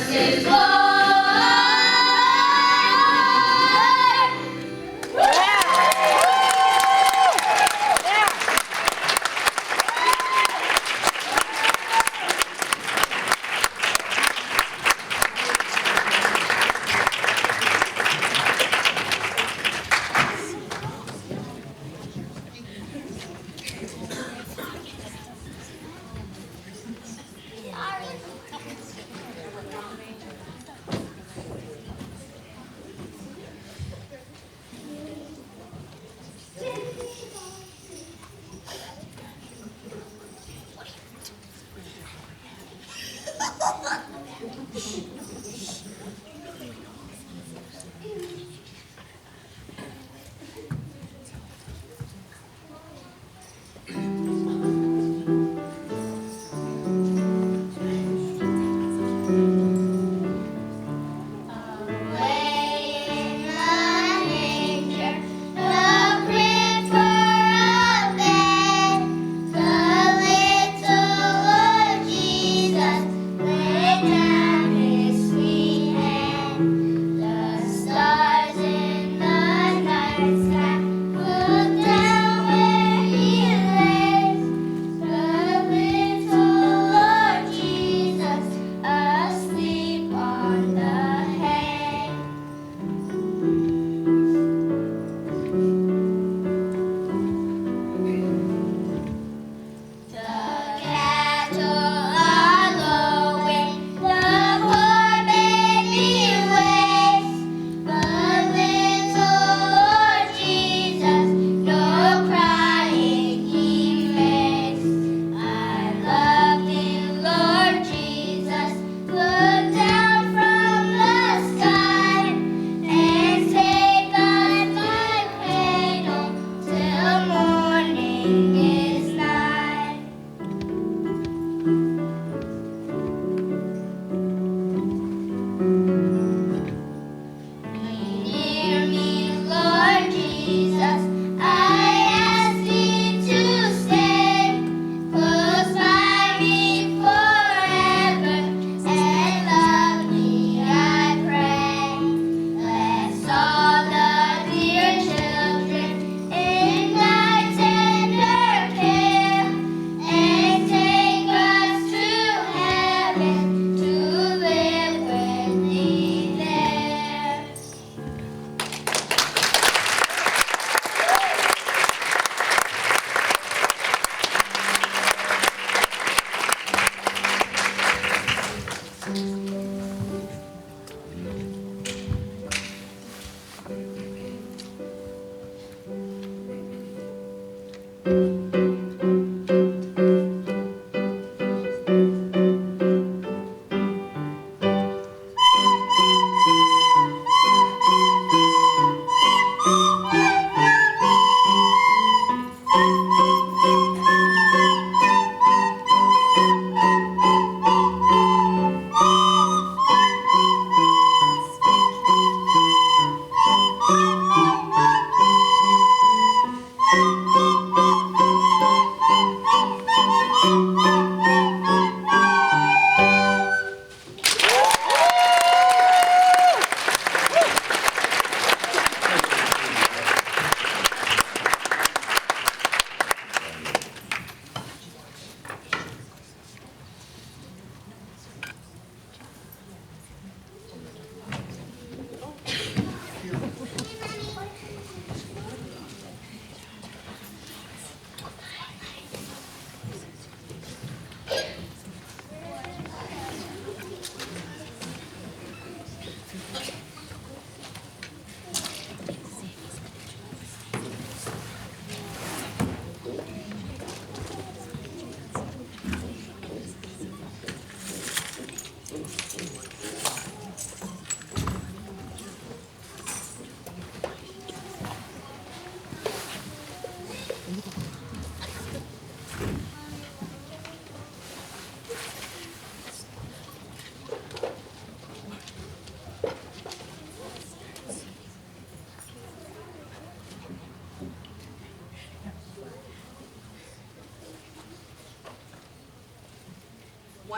His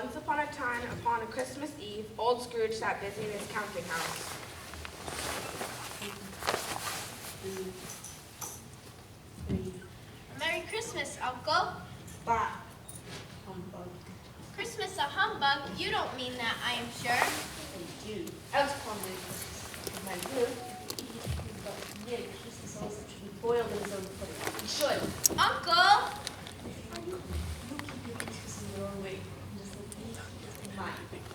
Once upon a time, upon a Christmas Eve, old Scrooge sat busy in his counting house. Merry Christmas, Uncle. Bah, humbug. Christmas a humbug? You don't mean that, I am sure. I do. Else upon Merry Christmas. If I would, but Merry Christmas also should be boiled in his own pudding. He should. Uncle! You keep your Christmas in your own way. Just like me, it's mine.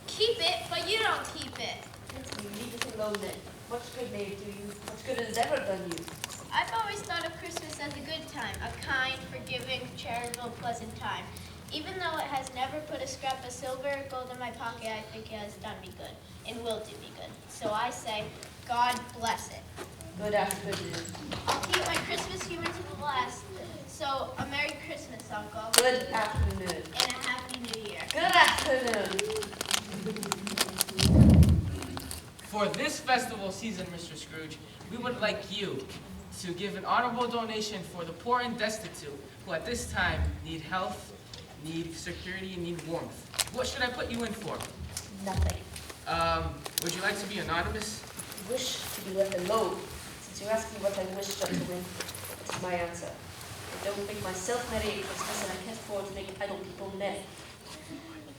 Keep it, but you don't keep it. Let me leave it alone then. Much good may it do you. Much good it has ever done you. I've always thought of Christmas as a good time, a kind, forgiving, charitable, pleasant time. Even though it has never put a scrap of silver or gold in my pocket, I think it has done me good and will do me good. So I say, God bless it. Good afternoon. I'll keep my Christmas humor to the last. So, a Merry Christmas, Uncle. Good afternoon. And a Happy New Year. Good afternoon. For this festival season, Mr. Scrooge, we would like you to give an honorable donation for the poor and destitute who at this time need health, need security, and need warmth. What should I put you in for? Nothing. Would you like to be anonymous? I wish to be left alone. Since you asked me what I wish to win, it is my answer. I don't make myself merry at Christmas, and I can't afford to make idle people merry.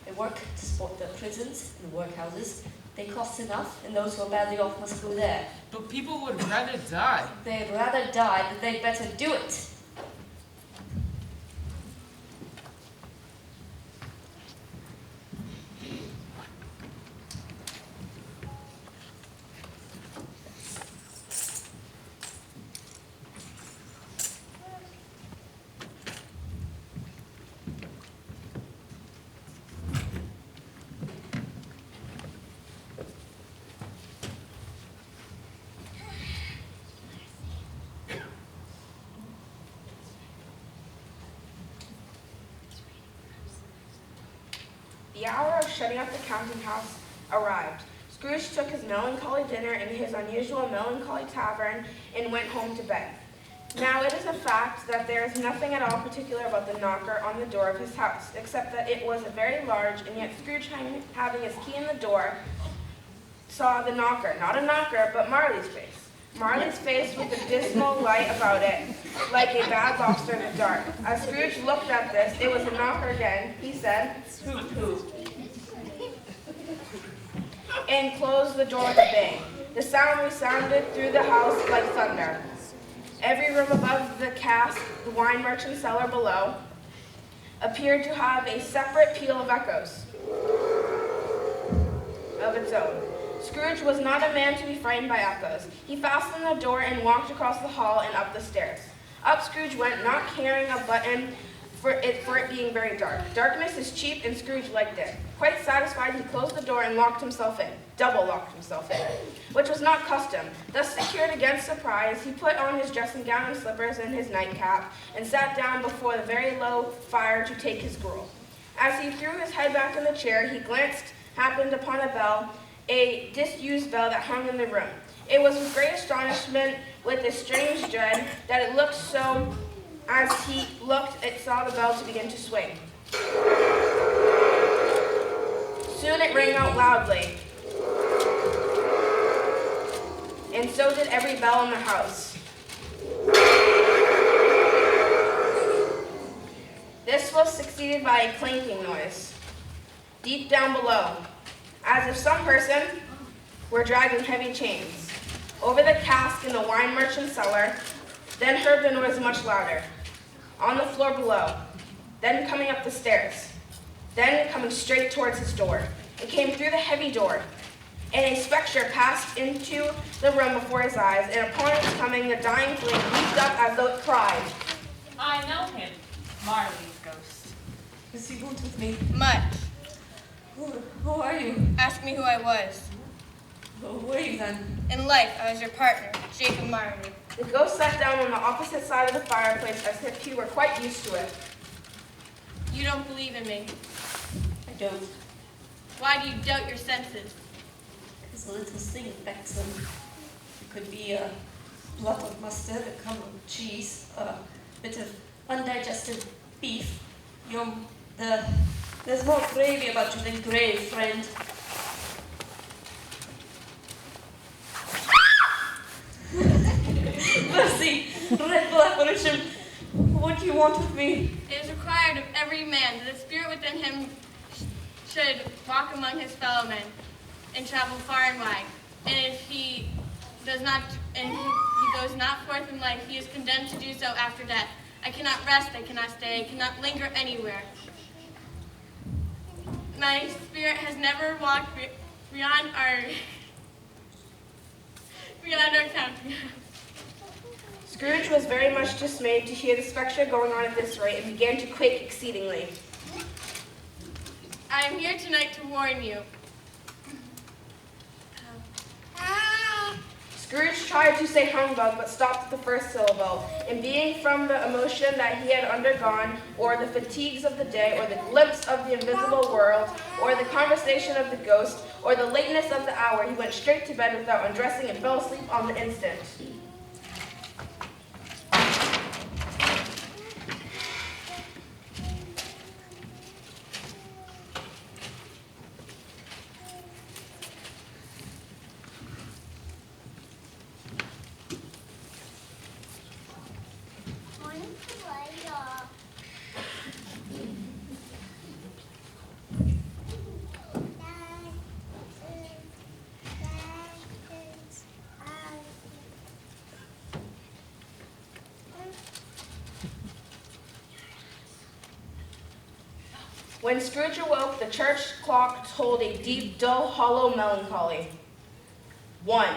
I work to support the prisons and workhouses. They cost enough, and those who are badly off must go there. But people would rather die. They'd rather die, but they'd better do it. The hour of shutting up the counting house arrived. Scrooge took his melancholy dinner in his unusual melancholy tavern and went home to bed. Now it is a fact that there is nothing at all particular about the knocker on the door of his house, except that it was a very large, and yet Scrooge, having his key in the door, saw the knocker. Not a knocker, but Marley's face. Marley's face with a dismal light about it, like a bad lobster in the dark. As Scrooge looked at this, it was a knocker again. He said, "Hoot, hoot," and closed the door with a bang. The sound resounded through the house like thunder. Every room above the cask, the wine merchant cellar below, appeared to have a separate peal of echoes of its own. Scrooge was not a man to be frightened by echoes. He fastened the door and walked across the hall and up the stairs. Up Scrooge went, not caring a button for it being very dark. Darkness is cheap, and Scrooge liked it. Quite satisfied, he closed the door and locked himself in. Double locked himself in, which was not custom. Thus secured against surprise, he put on his dressing gown and slippers and his nightcap, and sat down before the very low fire to take his gruel. As he threw his head back in the chair, he happened upon a bell, a disused bell that hung in the room. It was with great astonishment, with a strange dread, that it looked so. As he looked, it saw the bell to begin to swing. Soon it rang out loudly, and so did every bell in the house. This was succeeded by a clanking noise, deep down below, as if some person were dragging heavy chains over the cask in the wine merchant's cellar. Then heard the noise much louder, on the floor below, then coming up the stairs, then coming straight towards his door. It came through the heavy door, and a spectre passed into the room before his eyes, and upon its coming, the dying flame leaped up as though it cried. I know him, Marley's ghost. Does he want with me? Much. Who are you? Ask me who I was. Who are you then? In life, I was your partner, Jacob Marley. The ghost sat down on the opposite side of the fireplace as if he were quite used to it. You don't believe in me. I don't. Why do you doubt your senses? Because a little thing affects them. It could be a lump of mustard, a crumb of cheese, a bit of undigested beef. The There's more gravy about you than grave, friend. Mercy, dreadful apparition. What do you want with me? It is required of every man that the spirit within him should walk among his fellow men and travel far and wide. And if he does not, and he goes not forth in life, he is condemned to do so after death. I cannot rest, I cannot stay, I cannot linger anywhere. My spirit has never walked beyond our county. Scrooge was very much dismayed to hear the spectre going on at this rate and began to quake exceedingly. I am here tonight to warn you. Scrooge tried to say humbug, but stopped at the first syllable, and being from the emotion that he had undergone, or the fatigues of the day, or the glimpse of the invisible world, or the conversation of the ghost, or the lateness of the hour, he went straight to bed without undressing and fell asleep on the instant. When Scrooge awoke, the church clock tolled a deep, dull, hollow melancholy. 1.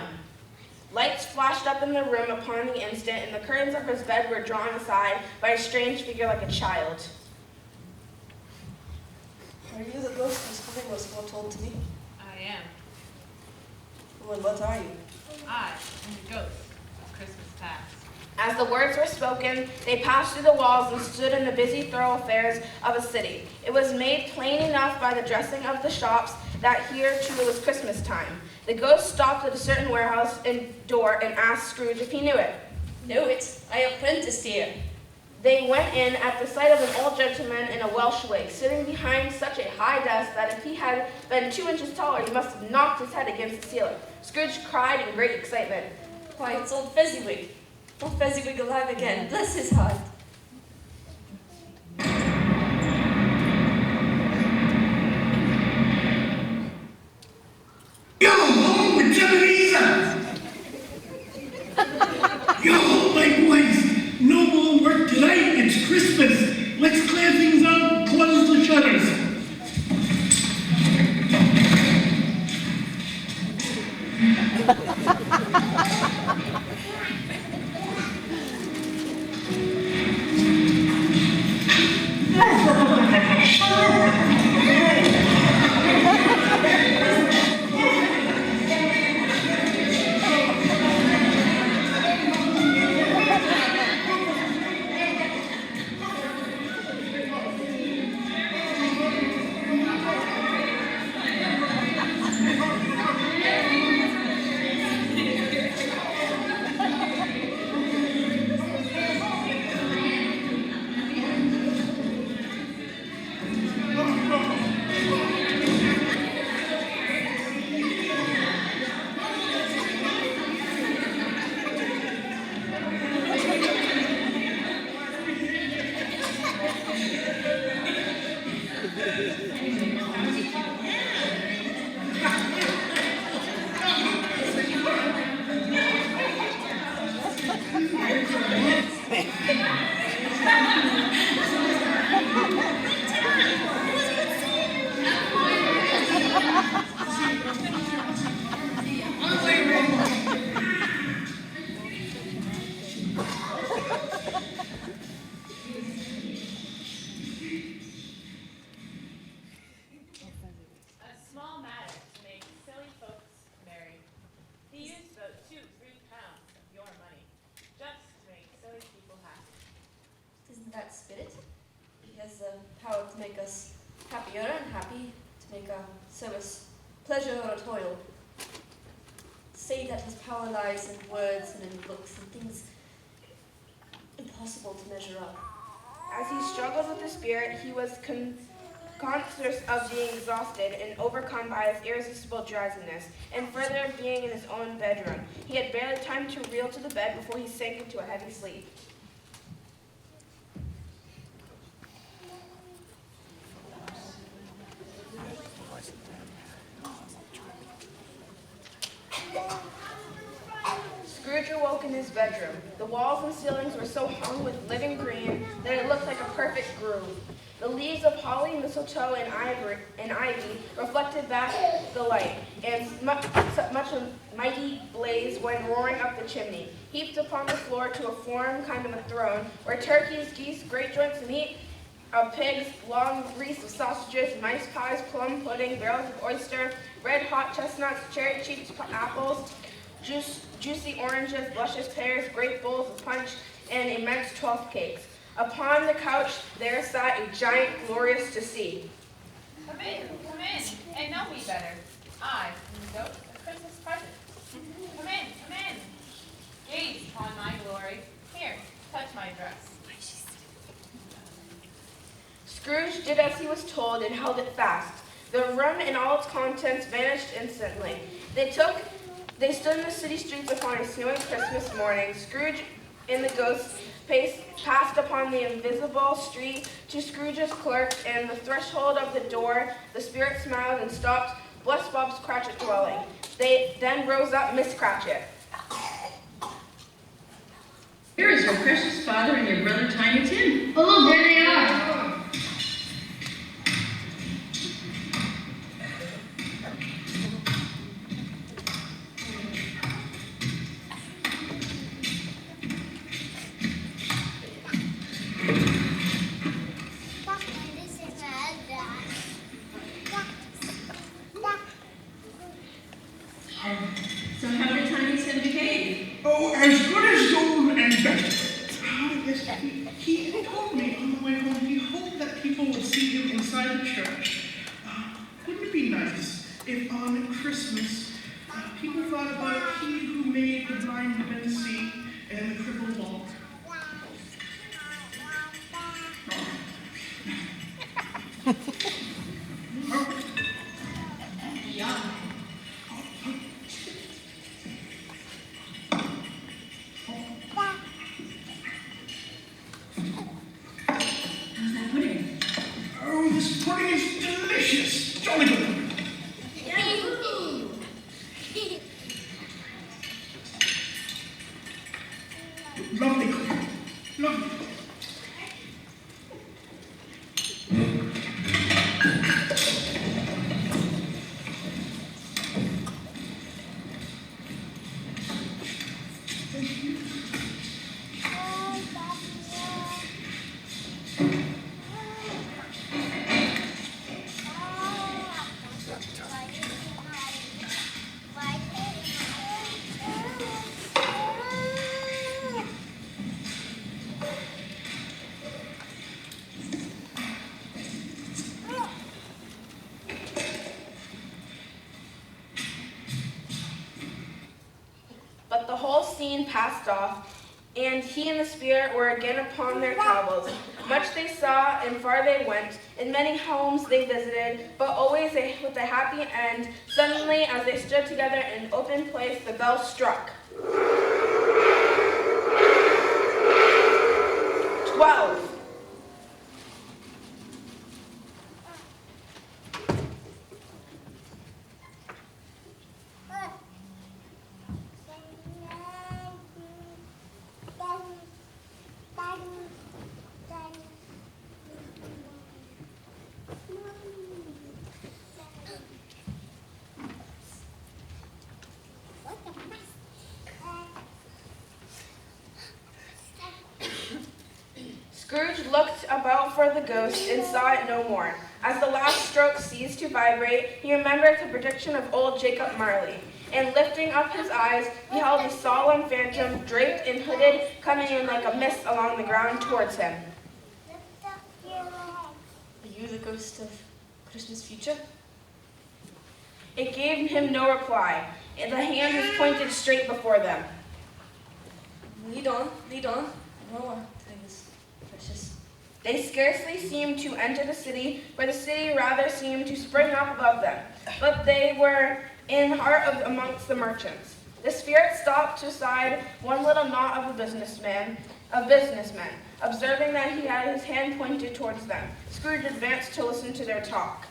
Lights flashed up in the room upon the instant, and the curtains of his bed were drawn aside by a strange figure like a child. Are you the ghost whose coming was foretold to me? I am. Well, what are you? I am the ghost of Christmas past. As the words were spoken, they passed through the walls and stood in the busy thoroughfares of a city. It was made plain enough by the dressing of the shops that here too was Christmas time. The ghost stopped at a certain warehouse door and asked Scrooge if he knew it. Know it. I apprenticed here. They went in at the sight of an old gentleman in a Welsh wig, sitting behind such a high desk that if he had been 2 inches taller, he must have knocked his head against the ceiling. Scrooge cried in great excitement. Why, it's old Fezziwig. Old Fezziwig alive again. Bless his heart. Yo, home with Ebenezer! Yo, my boys, no more work tonight. It's Christmas. Let's clear things out, close the shutters. Isn't that spirit? He has the power to make us happier and happy, to make our service pleasure or toil. Say that his power lies in words and in looks and things impossible to measure up. As he struggled with the spirit, he was conscious of being exhausted and overcome by his irresistible drowsiness, and further being in his own bedroom. He had barely time to reel to the bed before he sank into a heavy sleep. Scrooge awoke in his bedroom. The walls and ceilings were so hung with living green that it looked like a perfect groove. The leaves of holly, mistletoe, and ivy reflected back the light, and much a mighty blaze went roaring up the chimney, heaped upon the floor to a form kind of a throne, where turkeys, geese, great joints of meat, of pigs, long wreaths of sausages, mice pies, plum pudding, barrels of oyster, red hot chestnuts, cherry cheeks, apples, juicy oranges, luscious pears, great bowls of punch, and immense 12 cakes. Upon the couch there sat a giant glorious to see. Come in, and know me better. I, the ghost, a Christmas present. Come in. Gaze upon my glory. Here, touch my dress. Scrooge did as he was told and held it fast. The room and all its contents vanished instantly. They stood in the city streets upon a snowy Christmas morning. Scrooge and the ghost passed upon the invisible street to Scrooge's clerk, and the threshold of the door the spirit smiled and stopped. Bless Bob's Cratchit dwelling. They then rose up Miss Cratchit. Here is your precious father and your brother Tiny Tim. Oh, there they are. So how did Tiny Tim behave? Oh, as good as gold and better. Yes, he told me on the way home he hoped that people would see him inside the church. Wouldn't it be nice if on Christmas people thought about he who made the blind men see and the crippled walk? Yeah. How's that pudding? Oh, this pudding is delicious. Jolly good pudding. Lovely cooking. Lovely. But the whole scene passed off, and he and the spirit were again upon their travels. Much they saw, and far they went. In many homes they visited, but always with a happy end. Suddenly, as they stood together in an open place, the bell struck. 12. Scrooge looked about for the ghost and saw it no more. As the last stroke ceased to vibrate, he remembered the prediction of old Jacob Marley, and lifting up his eyes, beheld a solemn phantom, draped and hooded, coming in like a mist along the ground towards him. Are you the ghost of Christmas future? It gave him no reply. The hand was pointed straight before them. Lead on. No, I was precious. They scarcely seemed to enter the city, for the city rather seemed to spring up above them. But they were in heart amongst the merchants. The spirit stopped beside one little knot of businessmen. Observing that he had his hand pointed towards them, Scrooge advanced to listen to their talk.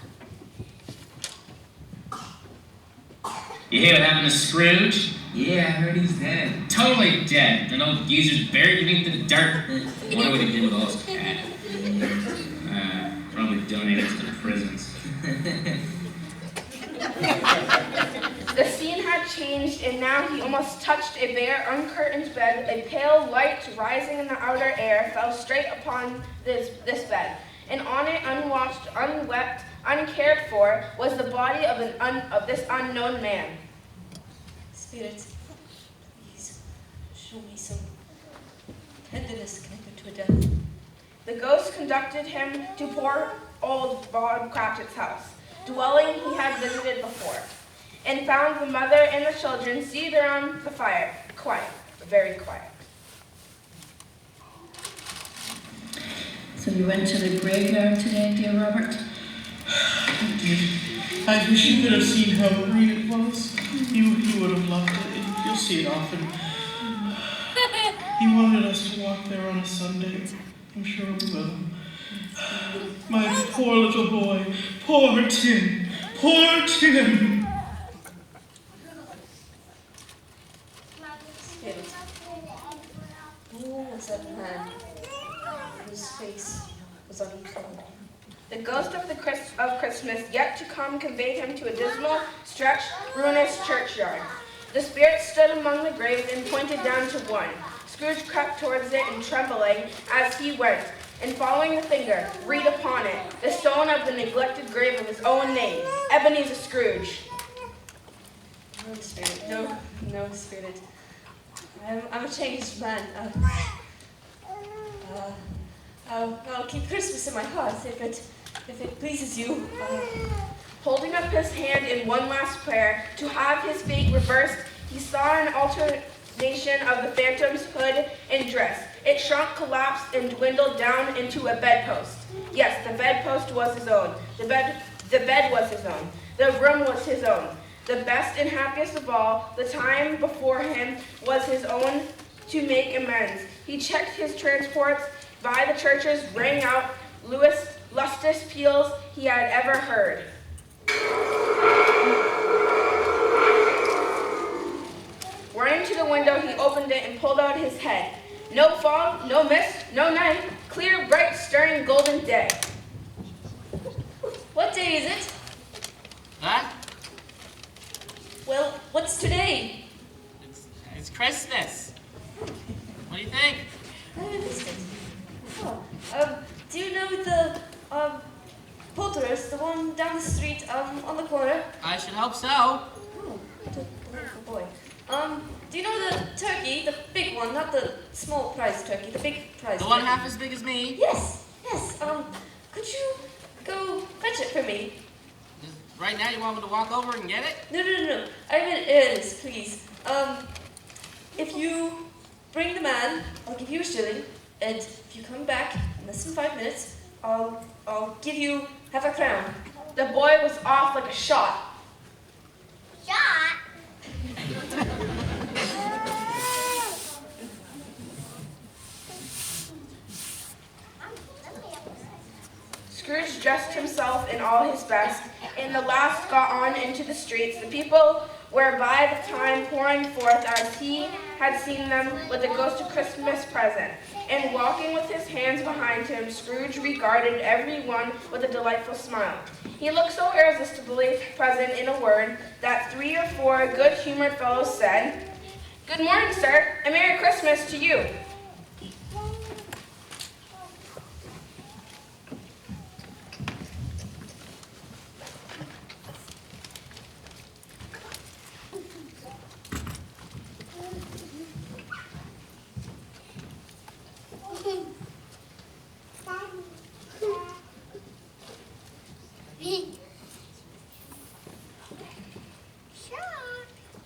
You hear what happened to Scrooge? Yeah, I heard he's dead. Totally dead. An old geezer's buried beneath the dirt. Wonder what he did with all his cash. Probably donated to the prisons. The scene had changed, and now he almost touched a bare, uncurtained bed. A pale light rising in the outer air fell straight upon this bed, and on it, unwashed, unwept, uncared for, was the body of this unknown man. Spirit, please show me some tenderness connected to a death. The ghost conducted him to poor old Bob Cratchit's house, dwelling he had visited before, and found the mother and the children seated around the fire, quiet, very quiet. So you went to the graveyard today, dear Robert? I did. I wish you could have seen how green it was. You would have loved it. You'll see it often. He wanted us to walk there on a Sunday. I'm sure we will. My poor little boy. Poor Tim. Poor Tim. Spirit, who was that man whose face was unclouded? The ghost of Christmas yet to come conveyed him to a dismal, stretched, ruinous churchyard. The spirit stood among the graves and pointed down to one. Scrooge crept towards it and trembling as he went, and following the finger, read upon it the stone of the neglected grave of his own name, Ebenezer Scrooge. No, Spirit, no, Spirit. I'm a changed man. I'll keep Christmas in my heart if it pleases you. Holding up his hand in one last prayer to have his fate reversed, he saw an alternation of the phantom's hood and dress. It shrunk, collapsed, and dwindled down into a bedpost. Yes, the bedpost was his own. The bed was his own. The room was his own. The best and happiest of all, the time before him was his own to make amends. He checked his transports by the churches, rang out lustest peals he had ever heard. Running to the window, he opened it and pulled out his head. No fog, no mist, no night, clear, bright, stirring, golden day. What day is it? Huh? Well, what's today? It's Christmas. What do you think? I missed it. Oh, do you know the poulterers, the one down the street on the corner? I should hope so. Oh, what a wonderful boy. Do you know the turkey, the big one, not the small prize turkey, the big prize The turkey? one half as big as me? Yes. Could you go fetch it for me? Right now you want me to walk over and get it? No. I mean earnest, please. If you bring the man, I'll give you a shilling, and if you come back in less than 5 minutes, I'll give you half a crown. The boy was off like a shot. Shot? Scrooge dressed himself in all his best, and the last got on into the streets. The people were by the time pouring forth as he had seen them with the ghost of Christmas present. And walking with his hands behind him, Scrooge regarded every one with a delightful smile. He looked so irresistibly present in a word that 3 or 4 good-humored fellows said, "Good morning, sir, and Merry Christmas to you."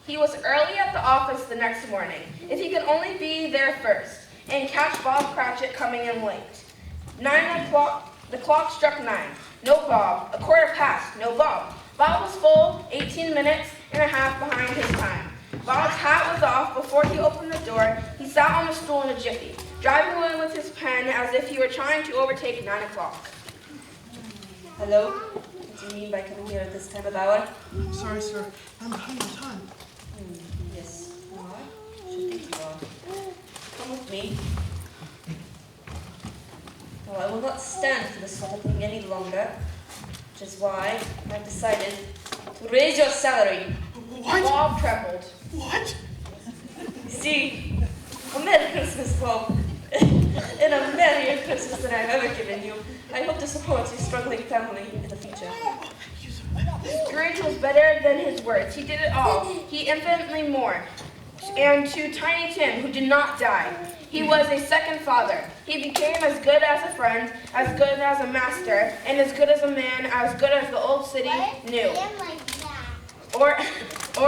He was early at the office the next morning. If he could only be there first and catch Bob Cratchit coming in late. 9 o'clock, the clock struck 9. No Bob. A quarter past. No Bob. Bob was full 18 minutes and a half behind his time. Bob's hat was off before he opened the door. He sat on a stool in a jiffy, driving away with his pen as if he were trying to overtake 9 o'clock. Hello? What do you mean by coming here at this time of hour? Sorry, sir. I'm behind on time. Yes, you are. Should think you are. Come with me. No, I will not stand for this sort of thing any longer, which is why I've decided to raise your salary. What? Bob trembled. What? See, a Merry Christmas, Bob. And a merrier Christmas than I've ever given you. I hope to support your struggling family in the future. Scrooge was better than his words. He did it all. He infinitely more. And to Tiny Tim, who did not die, he was a second father. He became as good as a friend, as good as a master, and as good as a man, as good as the old city knew. Or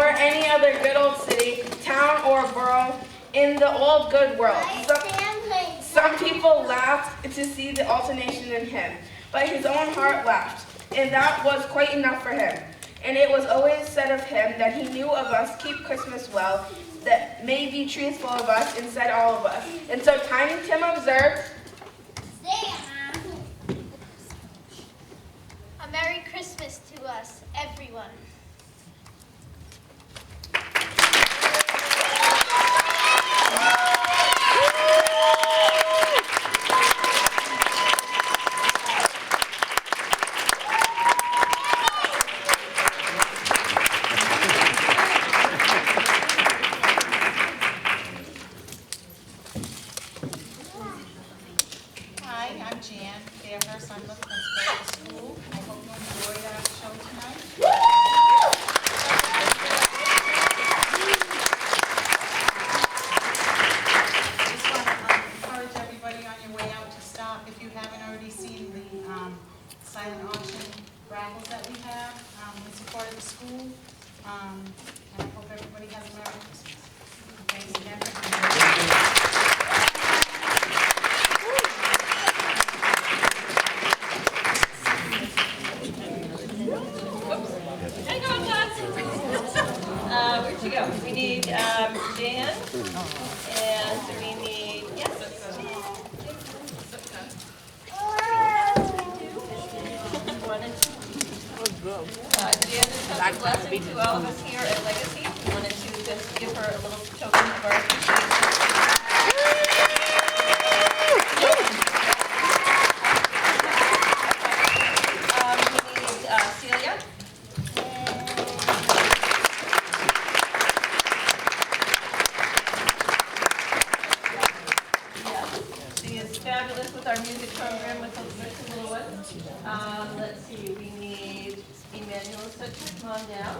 any other good old city, town, or borough in the old good world. Some people laughed to see the alternation in him, but his own heart laughed, and that was quite enough for him. And it was always said of him that he knew of us keep Christmas well, that may be truthful of us, and said all of us. And so Tiny Tim observed, A Merry Christmas to us, everyone. Hi, I'm Jan, their nurse. I'm the principal of the school. I hope you enjoyed our show tonight. I just want to encourage everybody on your way out to stop, if you haven't already seen the silent auction raffles that we have in support of the school. And I hope everybody has a Merry Christmas. Thanks again for coming. Hang on, class. Where'd she go? We need Jan, and we need, yes, one and two. Jan just has a blessing to all of us here at Legacy. We wanted to just give her a little token of our appreciation. We need Celia. She is fabulous with our music program with the little ones. Let's see, we need Emmanuel Sutton, come on down.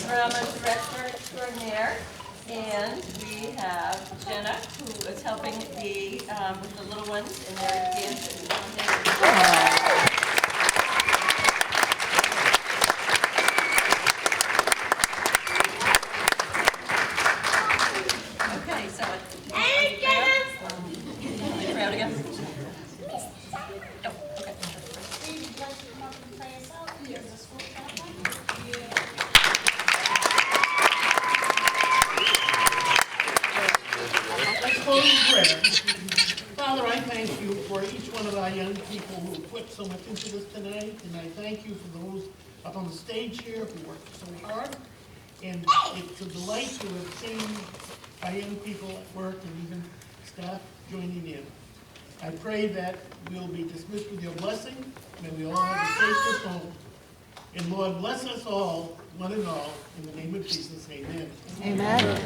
From a director extraordinaire. And we have Jenna, who is helping with the little ones in their dances. Okay, so hey, Jenna! Proud again. Oh, okay. Let's close in prayer. Father, I thank you for each one of our young people who put so much into this tonight, and I thank you for those up on the stage here who worked so hard. And it's a delight to have seen our young people at work and even staff joining in. I pray that we'll be dismissed with your blessing. May we all have a safe trip home. And Lord, bless us all, one and all, in the name of Jesus, amen. Amen.